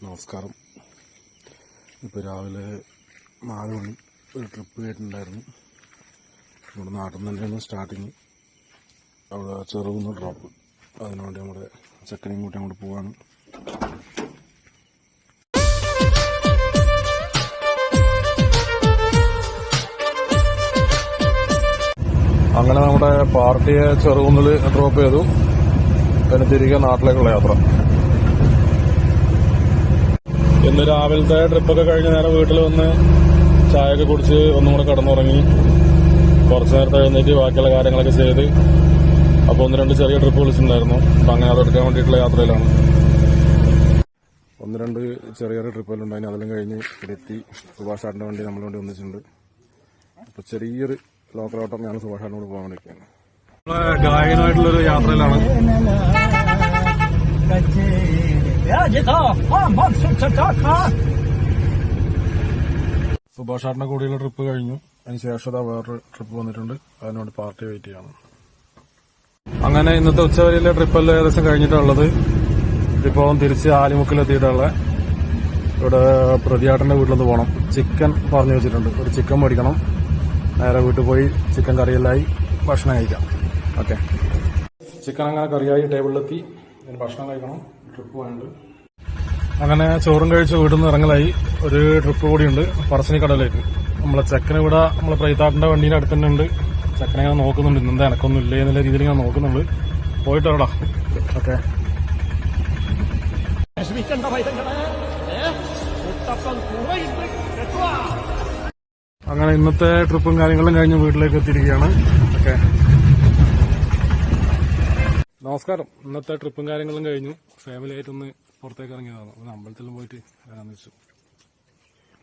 നമസ്കാരം. ഇപ്പോൾ രാവിലെ 4 മണി ഒരു ട്രിപ്പ് കേട്ടിട്ടുണ്ടായിരുന്നു. നമ്മുടെ നാട്ടിൽ നിന്ന് തന്നെയാണ് സ്റ്റാർട്ടിങ്. അവിടെ ചെറുകുന്ന് ഡ്രോപ്പ്. അതിനുവേണ്ടി നമ്മുടെ ചെക്കനെയും കൂട്ടി അങ്ങോട്ട് പോവാണ്. അങ്ങനെ നമ്മുടെ പാർട്ടിയെ ചെറുകുന്നിൽ ഡ്രോപ്പ് ചെയ്തു. അതിന് തിരികെ നാട്ടിലേക്കുള്ള യാത്ര. ഇന്ന് രാവിലത്തെ ട്രിപ്പൊക്കെ കഴിഞ്ഞ് നേരെ വീട്ടിൽ വന്ന് ചായയൊക്കെ കുടിച്ച് ഒന്നും കൂടെ കിടന്നുറങ്ങി. കുറച്ച് നേരത്തെ എഴുന്നേറ്റ് ബാക്കിയുള്ള കാര്യങ്ങളൊക്കെ ചെയ്ത് അപ്പോൾ 1-2 ചെറിയ ട്രിപ്പ് വിളിച്ചിട്ടുണ്ടായിരുന്നു. അപ്പം അങ്ങനെ അതെടുക്കാൻ വേണ്ടിയിട്ടുള്ള യാത്രയിലാണ്. 1-2 ചെറിയ ട്രിപ്പുകളുണ്ടായിരുന്നു. അതെല്ലാം കഴിഞ്ഞ് ഇവിടെത്തി. സുഭാഷ് ചേട്ടൻ്റെ വണ്ടി നമ്മളെ വണ്ടി ഒന്നിച്ചിട്ടുണ്ട്. അപ്പോൾ ചെറിയൊരു ലോക്കൽ ഓട്ടം ഞാൻ സുഭാഷ് ചേട്ടനോട് പോകാൻ വേണ്ടിയിരിക്കുകയാണ്. ഗായകനായിട്ടുള്ളൊരു യാത്രയിലാണ്. സുഭാഷ് ചേട്ടന്റെ കൂടെയുള്ള ട്രിപ്പ് കഴിഞ്ഞു. അതിനുശേഷം വേറൊരു ട്രിപ്പ് വന്നിട്ടുണ്ട്. അതിനോട് പാർട്ടി വെയിറ്റ് ചെയ്യണം. അങ്ങനെ ഇന്നത്തെ ഉച്ചവരെയിലെ ട്രിപ്പെല്ലാം ഏകദേശം കഴിഞ്ഞിട്ടുള്ളത്. ഇപ്പോൾ തിരിച്ച് ആലിമുക്കിലെത്തിയിട്ടുള്ള ഇവിടെ പ്രതിയാട്ടന്റെ വീട്ടിലൊന്ന് പോകണം. ചിക്കൻ പറഞ്ഞു വെച്ചിട്ടുണ്ട്. ഒരു ചിക്കൻ മേടിക്കണം. നേരെ വീട്ടിൽ പോയി ചിക്കൻ കറിയെല്ലായി ഭക്ഷണം കഴിക്കാം. ഓക്കെ, ചിക്കൻ അങ്ങനെ കറിയായി ടേബിളിലെത്തി. അതിന് ഭക്ഷണം കഴിക്കണം. ട്രിപ്പ് പോയുണ്ട്. അങ്ങനെ ചോറും കഴിച്ച് വീട്ടിൽ നിന്ന് ഇറങ്ങലായി. ഒരു ട്രിപ്പ് കൂടിയുണ്ട് പറശ്ശിനിക്കടവിലേക്ക്. നമ്മളെ ചെക്കന് ഇവിടെ നമ്മളെ പ്രൈത്താട്ടിന്റെ വണ്ടീന്റെ അടുത്ത് തന്നെ ഉണ്ട്. ചെക്കനെ ഇങ്ങനെ നോക്കുന്നുണ്ട്. ഇന്നെന്താ എനക്കൊന്നും ഇല്ലേ എന്നുള്ള രീതിയിൽ ഇങ്ങനെ നോക്കുന്നുണ്ട്. പോയിട്ട് വരടാ. ഓക്കെ, അങ്ങനെ ഇന്നത്തെ ട്രിപ്പും കാര്യങ്ങളും കഴിഞ്ഞ് വീട്ടിലേക്ക് എത്തിയിരിക്കുകയാണ്. ഓക്കെ, നമസ്കാരം. ഇന്നത്തെ ട്രിപ്പും കാര്യങ്ങളും കഴിഞ്ഞു. ഫാമിലി ആയിട്ടൊന്ന് പുറത്തേക്ക് ഇറങ്ങിയതാണ്. ഒരു അമ്പലത്തിലും പോയിട്ട് വരാമെന്ന് വെച്ചു.